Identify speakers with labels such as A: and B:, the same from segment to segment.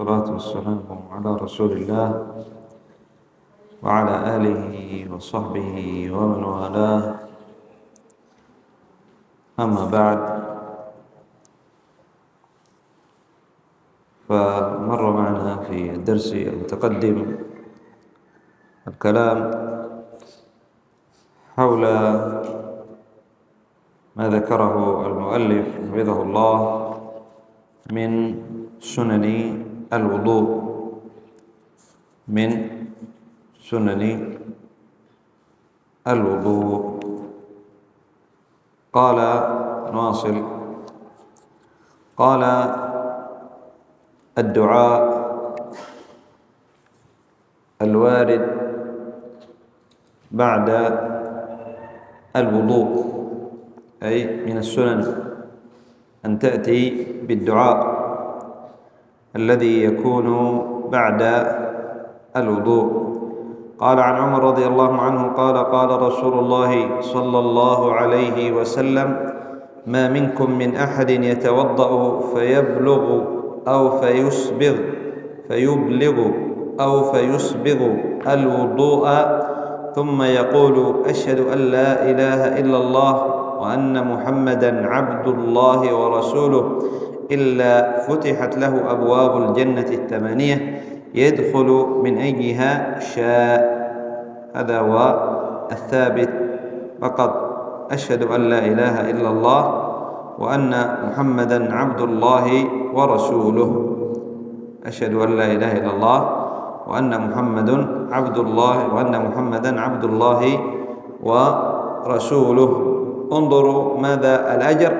A: والصلاة والسلام على رسول الله وعلى آله وصحبه ومن والاه. أما بعد، فمر معنا في الدرس المتقدم الكلام حول ما ذكره المؤلف حفظه الله من سنن الوضوء قال نواصل. قال: الدعاء الوارد بعد الوضوء، أي من السنن أن تأتي بالدعاء الذي يكون بعد الوضوء. قال عن عمر رضي الله عنه قال: قال رسول الله صلى الله عليه وسلم: ما منكم من أحد يتوضأ فيبلغ أو فيسبغ الوضوء ثم يقول: أشهد أن لا إله إلا الله وأن محمدا عبد الله ورسوله، إلا فتحت له أبواب الجنة الثمانية يدخل من أيها شاء. هذا هو الثابت فقط: أشهد أن لا إله إلا الله وأن محمدا عبد الله ورسوله. أشهد أن لا إله إلا الله وأن محمدا عبد الله ورسوله. انظروا ماذا الأجر.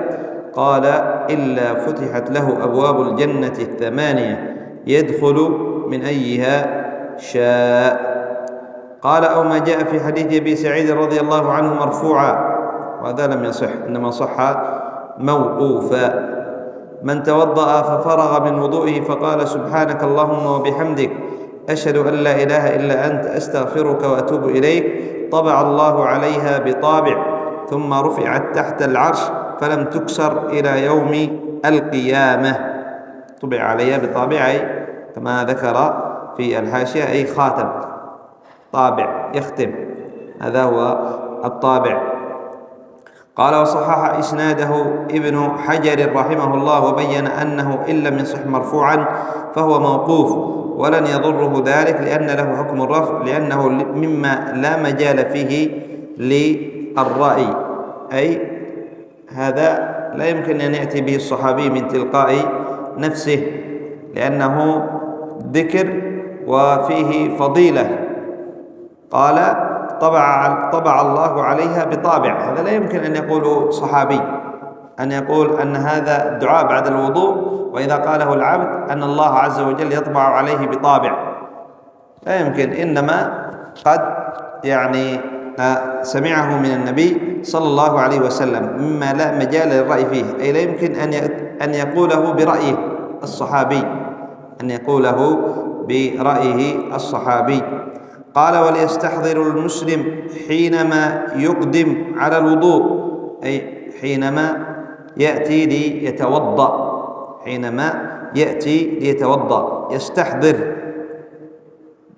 A: قال: إلا فتحت له أبواب الجنة الثمانية يدخل من أيها شاء. قال: أو ما جاء في حديث أبي سعيد رضي الله عنه مرفوعا، وهذا لم يصح، إنما صح موقوفا: من توضأ ففرغ من وضوئه فقال: سبحانك اللهم وبحمدك، أشهد أن لا إله إلا أنت، أستغفرك وأتوب إليك، طبع الله عليها بطابع ثم رفعت تحت العرش فلم تكسر إلى يوم القيامة. طبع عليها بطابع كما ذكر في الحاشية، أي خاتم، طابع يختم، هذا هو الطابع. قال: وصحح إسناده ابن حجر رحمه الله وبين أنه إن لم يصح مرفوعا فهو موقوف، ولن يضره ذلك لأن له حكم الرفع، لأنه مما لا مجال فيه للرأي، أي هذا لا يمكن أن يأتي به الصحابي من تلقاء نفسه، لأنه ذكر وفيه فضيلة. قال: طبع الله عليها بطابع، هذا لا يمكن أن يقول صحابي، أن يقول أن هذا الدعاء بعد الوضوء وإذا قاله العبد أن الله عز وجل يطبع عليه بطابع، لا يمكن. إنما قد سمعه من النبي صلى الله عليه وسلم مما لا مجال للرأي فيه، أي لا يمكن أن يقوله برأيه الصحابي. قال: وليستحضر المسلم حينما يقدم على الوضوء، أي حينما يأتي ليتوضأ، يستحضر.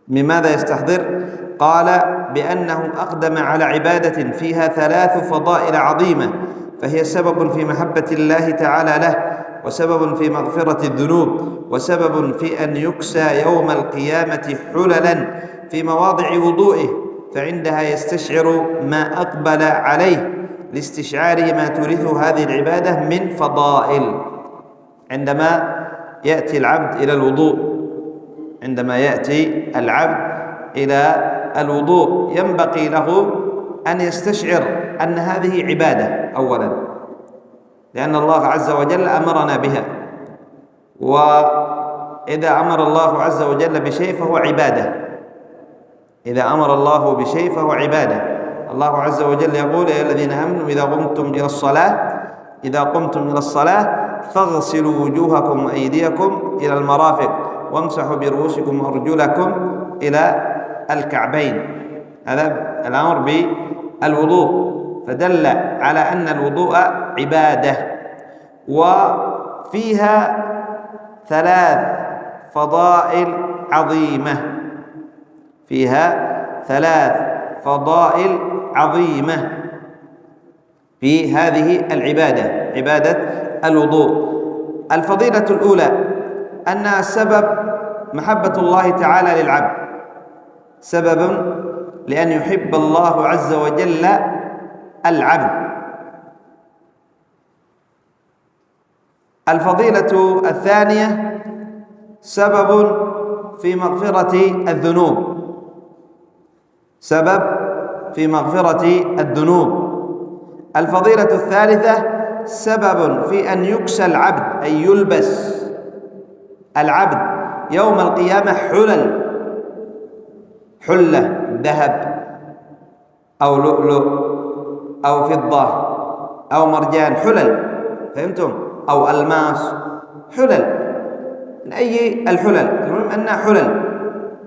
A: بماذا يستحضر؟ قال: بأنه أقدم على عبادة فيها 3 فضائل عظيمة، فهي سبب في محبة الله تعالى له، وسبب في مغفرة الذنوب، وسبب في أن يكسى يوم القيامة حللا في مواضع وضوئه، فعندها يستشعر ما أقبل عليه لاستشعاره ما تورثه هذه العبادة من فضائل. عندما يأتي العبد إلى الوضوء ينبغي له أن يستشعر أن هذه عبادة أولا، لأن الله عز وجل أمرنا بها، وإذا أمر الله عز وجل بشيء فهو عبادة. الله عز وجل يقول: يا الذين آمنوا إذا قمتم إلى الصلاة فاغسلوا وجوهكم وأيديكم إلى المرافق وامسحوا برؤوسكم وأرجلكم إلى الكعبين. هذا الأمر بالوضوء، فدل على أن الوضوء عبادة، وفيها 3 فضائل عظيمة، فيها 3 فضائل عظيمة في هذه العبادة، عبادة الوضوء. الفضيلة الأولى أنها سبب محبة الله تعالى للعبد، سبب لأن يحب الله عز وجل العبد. الفضيلة الثانية سبب في مغفرة الذنوب، سبب في مغفرة الذنوب. الفضيلة الثالثة سبب في أن يكسى العبد، أي يلبس العبد يوم القيامة حلة ذهب أو لؤلؤ أو فضة أو مرجان، حلل، فهمتم؟ أو ألماس، حلل من أي الحلل، المهم أنها حلل،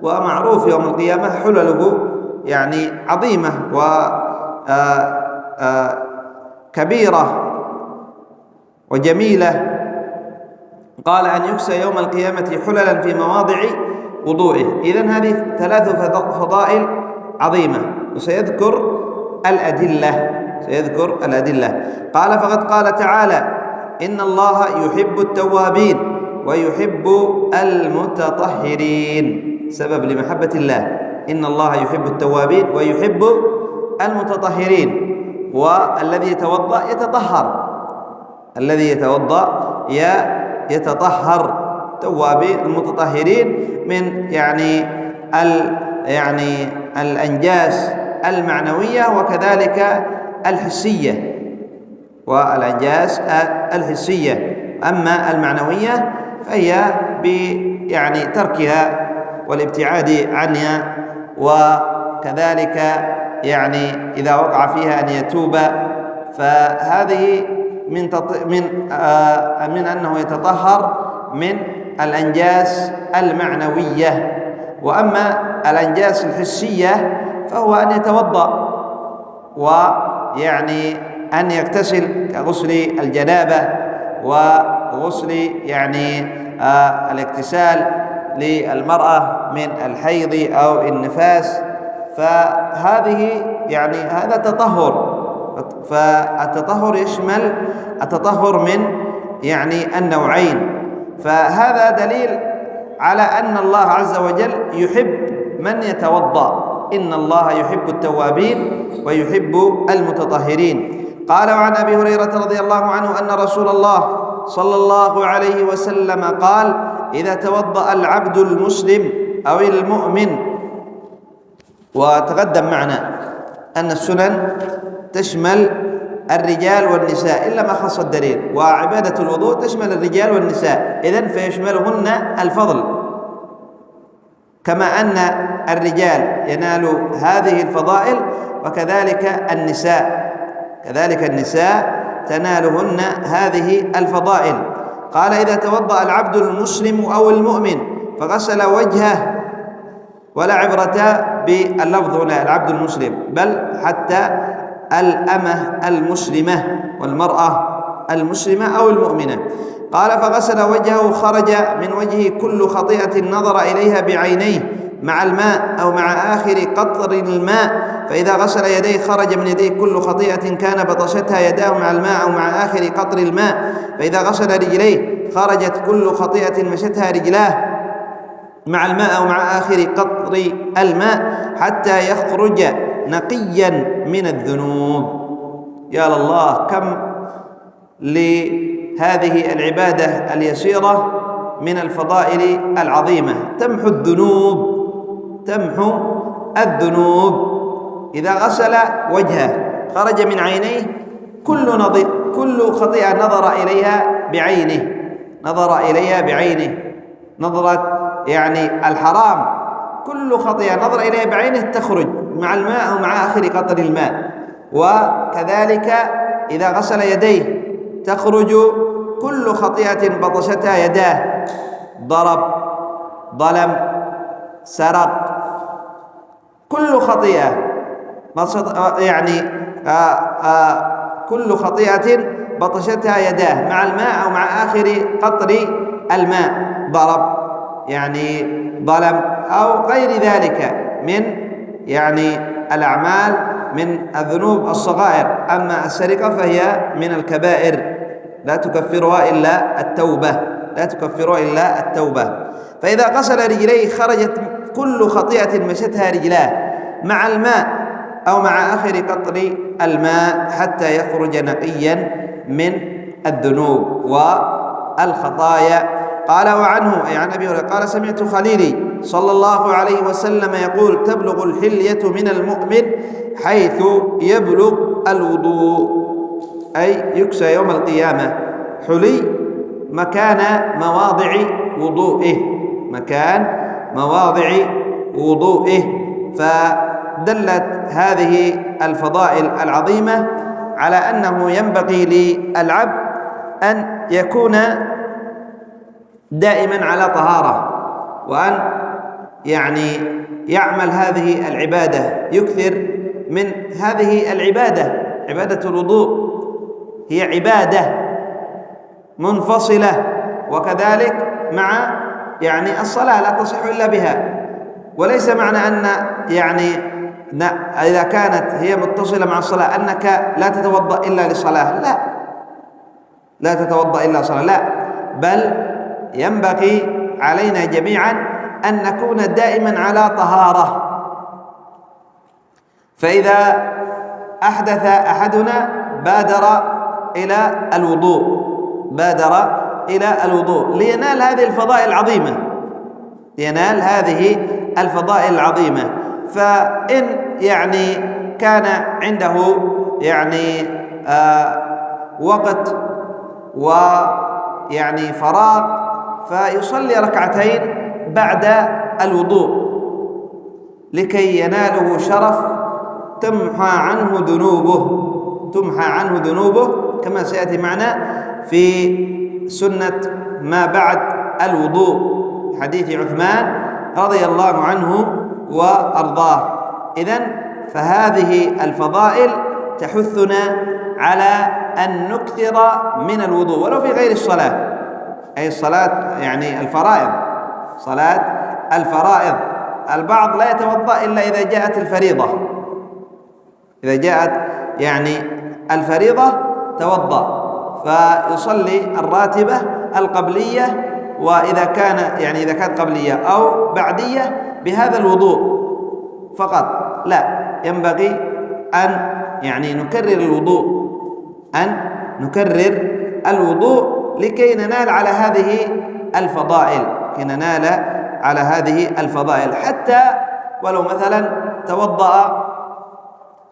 A: ومعروف يوم القيامة حلله يعني عظيمة وكبيرة وجميلة. قال أن يكسى يوم القيامة حللا في مواضع وضوئه. إذن هذه 3 فضائل عظيمة، وسيذكر الأدلة. قال فقد قال تعالى: إن الله يحب التوابين ويحب المتطهرين. سبب لمحبة الله، إن الله يحب التوابين ويحب المتطهرين. والذي يتوضأ يتطهر، الذي يتوضأ يتطهر. توابين المتطهرين من يعني الأنجاس المعنوية وكذلك الحسية، والأنجاس الحسية. أما المعنوية فهي تركها والابتعاد عنها، وكذلك إذا وقع فيها أن يتوب، فهذه من أنه يتطهر من الأنجاس المعنوية. وأما الأنجاس الحسية فهو أن يتوضأ أن يغتسل كغسل الجنابة وغسل الاغتسال للمرأة من الحيض أو النفاس. فهذه هذا تطهر، فالتطهر يشمل التطهر من النوعين. فهذا دليل على أن الله عز وجل يحب من يتوضأ، إن الله يحب التوابين ويحب المتطهرين. قال وعن أبي هريرة رضي الله عنه أن رسول الله صلى الله عليه وسلم قال: إذا توضأ العبد المسلم أو المؤمن. وتقدم معنا أن السنن تشمل الرجال والنساء إلا ما خص الدليل، وعبادة الوضوء تشمل الرجال والنساء، إذن فيشملهن الفضل، كما أن الرجال ينالوا هذه الفضائل وكذلك النساء تنالهن هذه الفضائل. قال: إذا توضأ العبد المسلم أو المؤمن فغسل وجهه، ولا عبرة باللفظ هنا العبد المسلم، بل حتى الأمة المسلمة والمرأة المسلمة أو المؤمنة. قال: فغسل وجهه خرج من وجهه كل خطيئة نظر إليها بعينيه مع الماء أو مع آخر قطر الماء، فإذا غسل يديه خرج من يديه كل خطيئة كان بطشتها يداه مع الماء أو مع آخر قطر الماء، فإذا غسل رجليه خرجت كل خطيئة مشتها رجلاه مع الماء أو مع آخر قطر الماء حتى يخرج نقيا من الذنوب. يا الله، كم لهذه العبادة اليسيرة من الفضائل العظيمة، تمحو الذنوب. إذا غسل وجهه خرج من عينيه كل خطيئة نظر إليها بعينه نظرة الحرام، كل خطيئة نظر إليها بعينه تخرج مع الماء أو مع آخر قطر الماء. وكذلك إذا غسل يديه تخرج كل خطيئة بطشتها يداه، ضرب، ظلم، سرق، كل خطيئة كل خطيئة بطشتها يداه مع الماء أو مع آخر قطر الماء، ضرب، يعني ظلم أو غير ذلك من يعني الأعمال من الذنوب الصغائر. أما السرقة فهي من الكبائر لا تكفرها إلا التوبة، لا تكفرها إلا التوبة. فإذا غسل رجليه خرجت كل خطيئة مشتها رجلاه مع الماء أو مع آخر قطر الماء حتى يخرج نقيا من الذنوب والخطايا. قال وعنه أي عن أبي هريرة قال سمعت خليلي صلى الله عليه وسلم يقول تبلغ الحلية من المؤمن حيث يبلغ الوضوء، أي يكسى يوم القيامة حلي مكان مواضع وضوئه، مكان مواضع وضوئه. فدلت هذه الفضائل العظيمة على أنه ينبغي للعبد أن يكون دائما على طهارة، وأن يعني يعمل هذه العبادة، يكثر من هذه العبادة. عبادة الوضوء هي عبادة منفصلة، وكذلك مع يعني الصلاة لا تصح إلا بها. وليس معنى أن يعني إذا كانت هي متصلة مع الصلاة أنك لا تتوضأ إلا للصلاة، لا، لا تتوضأ إلا للصلاة، لا، بل ينبغي علينا جميعا أن نكون دائما على طهارة. فإذا أحدث أحدنا بادر إلى الوضوء، بادر إلى الوضوء لينال هذه الفضائل العظيمة، لينال هذه الفضائل العظيمة. فإن يعني كان عنده يعني وقت ويعني فراغ فيصلي ركعتين بعد الوضوء لكي يناله شرف تمحى عنه ذنوبه، تمحى عنه ذنوبه كما سيأتي معنا في سنة ما بعد الوضوء، حديث عثمان رضي الله عنه وأرضاه. إذن فهذه الفضائل تحثنا على أن نكثر من الوضوء ولو في غير الصلاة، أي الصلاة يعني الفرائض، صلاة الفرائض. البعض لا يتوضأ إلا إذا جاءت الفريضة، إذا جاءت يعني الفريضة توضأ فيصلي الراتبة القبلية، وإذا كان يعني إذا كانت قبلية أو بعدية بهذا الوضوء فقط. لا، ينبغي أن يعني نكرر الوضوء، أن نكرر الوضوء لكي ننال على هذه الفضائل، كي ننال على هذه الفضائل. حتى ولو مثلا توضأ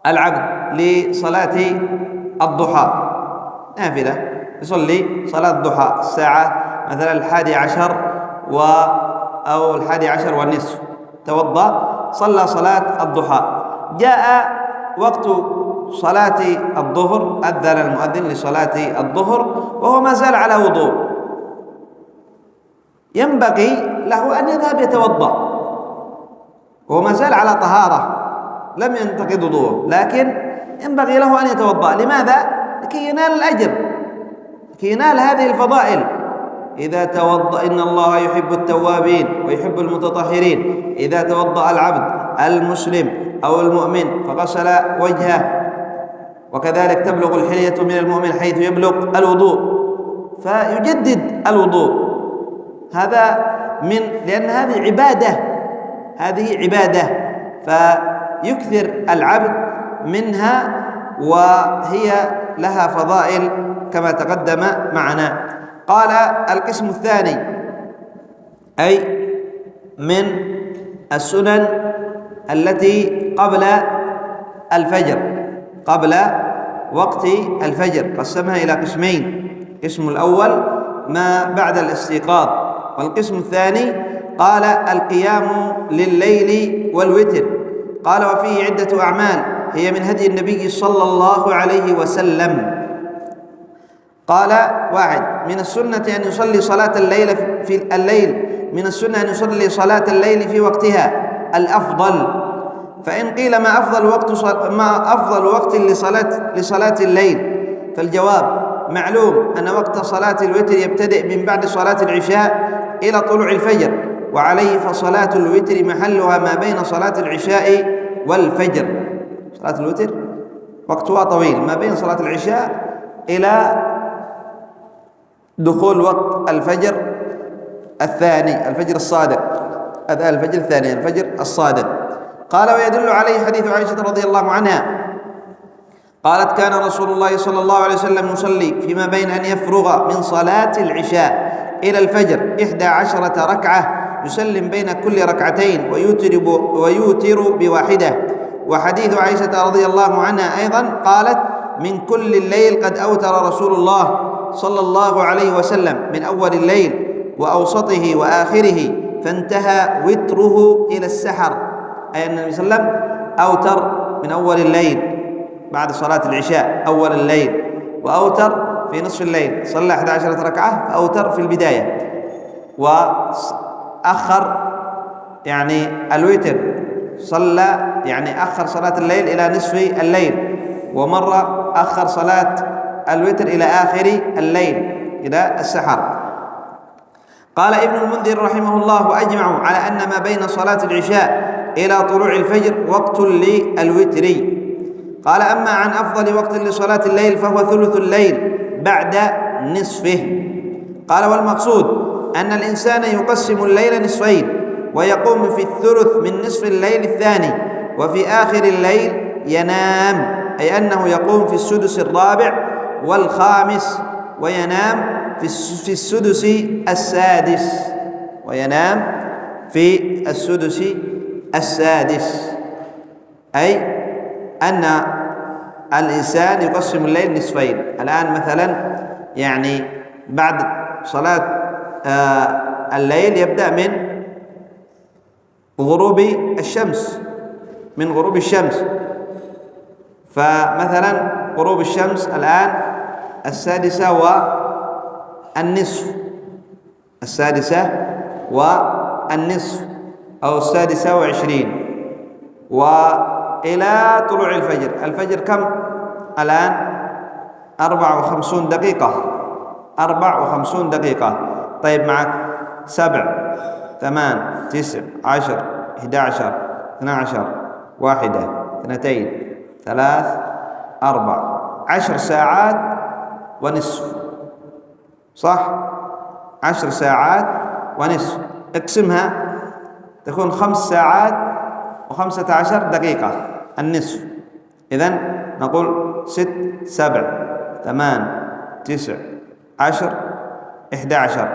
A: العبد لصلاة الضحى نافلة، يصلي صلاة الضحى الساعة مثلا 11 أو 11:30، توضأ صلى صلاة الضحى، جاء وقت صلاة الظهر، أذن المؤذن لصلاة الظهر وهو ما زال على وضوء، ينبغي له أن يذهب يتوضأ وهو ما زال على طهارة لم ينتقض وضوءه، لكن ينبغي له أن يتوضأ. لماذا؟ لكي ينال الأجر، لكي ينال هذه الفضائل. إذا توضأ إن الله يحب التوابين ويحب المتطهرين. إذا توضأ العبد المسلم أو المؤمن فغسل وجهه، وكذلك تبلغ الحلية من المؤمن حيث يبلغ الوضوء، فيجدد الوضوء. هذا لأن هذه عبادة، هذه عبادة، فيكثر العبد منها وهي لها فضائل كما تقدم معنا. قال القسم الثاني أي من السنن التي قبل الفجر، قبل وقت الفجر، قسمها إلى قسمين. القسم الأول ما بعد الاستيقاظ، والقسم الثاني قال القيام لليل والوتر. قال وفيه عدة أعمال هي من هدي النبي صلى الله عليه وسلم. قال 1 من السنة أن يصلي صلاة الليل في الليل، من السنة أن يصلي صلاة الليل في وقتها الأفضل. فإن قيل ما أفضل وقت لصلاة الليل، فالجواب معلوم أن وقت صلاة الوتر يبتدئ من بعد صلاة العشاء إلى طلوع الفجر، وعليه فصلاة الوتر محلها ما بين صلاة العشاء والفجر. صلاة الوتر وقتها طويل، ما بين صلاة العشاء إلى دخول وقت الفجر الثاني، الفجر الصادق، هذا الفجر الثاني، الفجر الصادق. قال: ويدل عليه حديث عائشة رضي الله عنها قالت: كان رسول الله صلى الله عليه وسلم يصلي فيما بين أن يفرغ من صلاة العشاء إلى الفجر 11 ركعة، يسلم بين كل ركعتين ويوتر بواحدة. وحديث عائشة رضي الله عنها أيضا قالت: من كل الليل قد أوتر رسول الله صلى الله عليه وسلم، من أول الليل وأوسطه وآخره، فانتهى وتره إلى السحر، أي أن النبي صلى الله عليه وسلم أوتر من أول الليل بعد صلاة العشاء أول الليل، وأوتر في نصف الليل، صلى 11 ركعة فأوتر في البداية، وأخر يعني الوتر، صلى يعني أخر صلاة الليل إلى نصف الليل، ومرة أخر صلاة الوتر إلى آخر الليل إلى السحر. قال ابن المنذر رحمه الله: وأجمعوا على أن ما بين صلاة العشاء إلى طلوع الفجر وقت للوتر. قال: أما عن أفضل وقت لصلاة الليل فهو ثلث الليل بعد نصفه. قال: والمقصود أن الإنسان يقسم الليل نصفين، ويقوم في الثلث من نصف الليل الثاني، وفي آخر الليل ينام، أي أنه يقوم في السدس الرابع والخامس، وينام في السدس السادس، وينام في السدس السادس، أي أن الإنسان يقسم الليل نصفين. الآن مثلا يعني بعد صلاة الليل يبدأ من غروب الشمس، من غروب الشمس، فمثلا غروب الشمس الآن 6:30، 6:30 أو 6:20، وإلى طلوع الفجر. الفجر كم الآن؟ 54 دقيقة، 54 دقيقة. طيب معك 7 8 9 10 11 12 1 2 3 4 10 ساعات ونصف، صح؟ 10 ساعات ونصف، اقسمها تكون 5 ساعات و15 دقيقة النصف. إذن نقول 6 7 8 9 10 11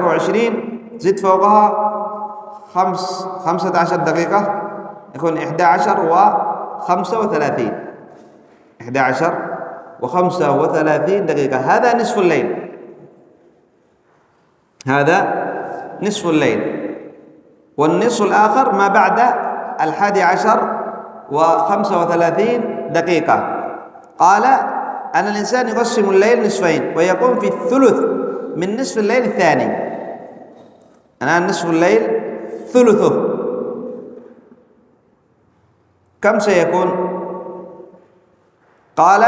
A: و20، زد فوقها 15 دقيقة، يكون 11 و35، 11 و35 دقيقة. هذا نصف الليل، هذا نصف الليل. والنصف الآخر ما بعد 11 و35 دقيقة. قال أن الإنسان يقسم الليل نصفين، ويقوم في الثلث من نصف الليل الثاني. الآن نصف الليل ثلثه كم سيكون؟ قال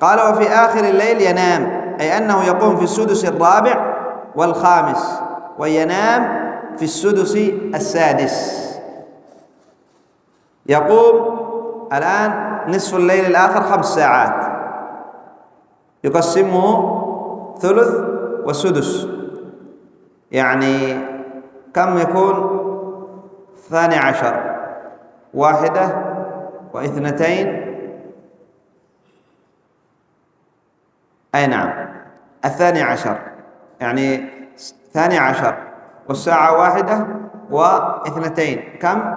A: وفي آخر الليل ينام، أي أنه يقوم في السدس الرابع والخامس، وينام في السدس السادس. يقوم الآن نصف الليل الآخر 5 ساعات، يقسمه ثلث وسدس، يعني كم يكون؟ 12 1 و2، أي نعم 12، يعني 12 والساعة 1 و2 كم؟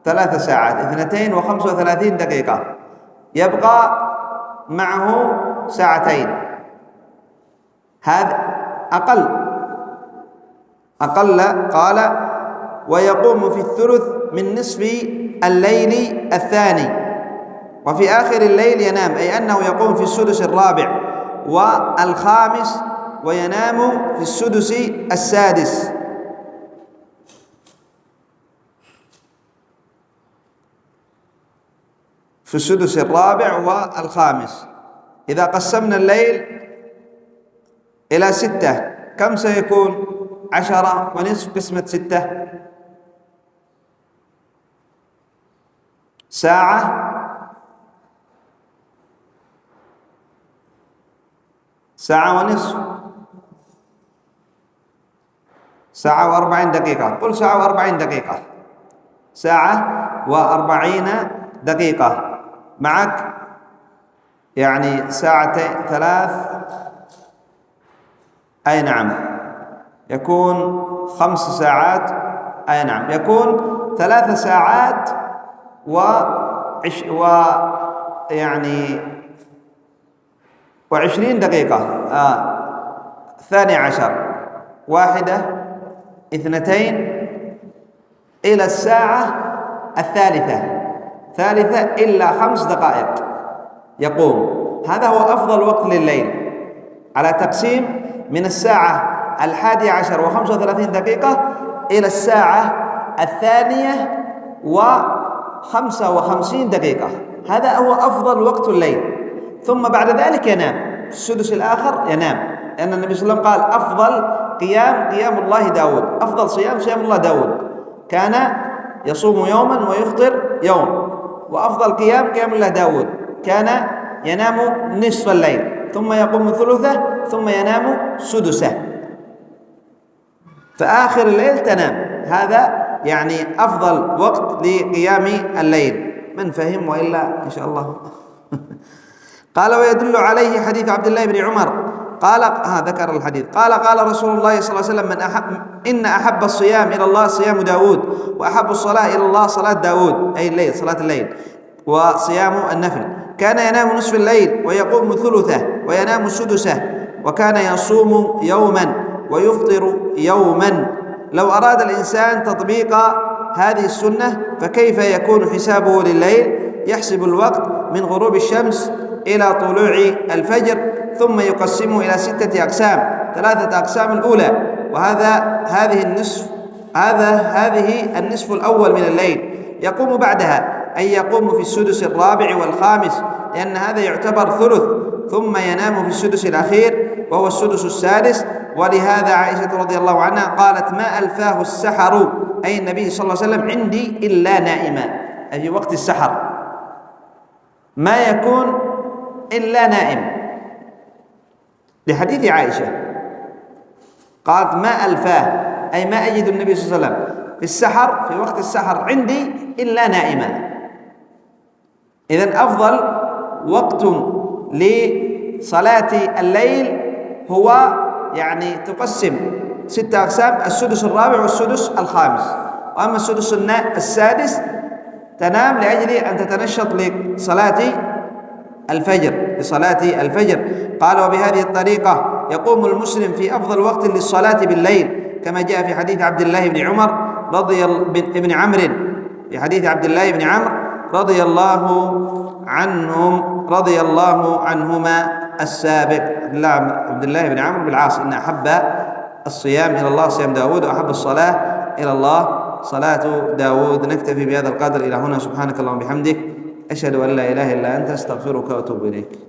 A: 3 ساعات، 2 و35 دقيقة، يبقى معه 2 ساعات. هذا أقل. قال: ويقوم في الثلث من نصف الليل الثاني، وفي آخر الليل ينام، أي أنه يقوم في السدس الرابع والخامس، وينام في السدس السادس. في السدس الرابع والخامس. إذا قسمنا الليل إلى 6 كم سيكون؟ 10 ونصف قسمة 6 ساعة، ساعة ونصف، ساعة و40 دقيقة. قل ساعة و40 دقيقة، ساعة و40 دقيقة. معك يعني ساعتين 3، أي نعم يكون 5 ساعات، أي نعم يكون 3 ساعات يعني 20 دقيقة. 12، 1، 2 إلى الساعة الثالثة إلا 5 دقائق يقوم. هذا هو أفضل وقت لليل، على تقسيم من الساعة 11 و35 دقيقة إلى الساعة 2:55 دقيقة. هذا هو أفضل وقت الليل. ثم بعد ذلك ينام في السدس الآخر، ينام، لأن النبي صلى الله عليه وسلم قال أفضل قيام الله داود، أفضل صيام الله داود، كان يصوم يوما ويفطر يوم. وأفضل قيام الله داود كان ينام نصف الليل ثم يقوم ثلثه ثم ينام سدسه، فآخر الليل تنام. هذا يعني أفضل وقت لقيام الليل. من فهم؟ وإلا إن شاء الله. قال ويدل عليه حديث عبد الله بن عمر قال ذكر الحديث قال رسول الله صلى الله عليه وسلم إن أحب الصيام إلى الله صيام داود، وأحب الصلاة إلى الله صلاة داود، أي الليل، صلاة الليل وصيام النفل. كان ينام نصف الليل ويقوم ثلثه وينام سدسه، وكان يصوم يوما ويفطر يوما. لو أراد الإنسان تطبيق هذه السنة فكيف يكون حسابه لليل؟ يحسب الوقت من غروب الشمس إلى طلوع الفجر، ثم يقسمه إلى 6 أقسام. 3 أقسام الأولى، هذه النصف الأول من الليل. يقوم بعدها، أي يقوم في السدس الرابع والخامس، لأن هذا يعتبر ثلث، ثم ينام في السدس الأخير وهو السدس السادس. ولهذا عائشة رضي الله عنها قالت ما ألفاه السحر، أي النبي صلى الله عليه وسلم، عندي إلا نائما، أي في وقت السحر ما يكون إلا نائم، لحديث عائشة قالت ما ألفاه، أي ما أجد النبي صلى الله عليه وسلم في السحر، في وقت السحر، عندي إلا نائما. إذن أفضل وقت لصلاة الليل هو يعني تقسم 6 أقسام: السدس الرابع والسدس الخامس. وأما السدس السادس تنام لأجل أن تتنشط لصلاة الفجر. قال وبهذه الطريقة يقوم المسلم في أفضل وقت للصلاة بالليل، كما جاء في حديث عبد الله بن عمر بن عمرو، في حديث عبد الله بن عمرو رضي الله عنهما السابق. عبد الله بن عمرو بالعاص إن أحب الصيام إلى الله صيام داود، وأحب الصلاة إلى الله صلاة داود. نكتفي بهذا القدر إلى هنا. سبحانك اللهم وبحمدك، أشهد أن لا إله إلا أنت، أستغفرك وأتوب إليك.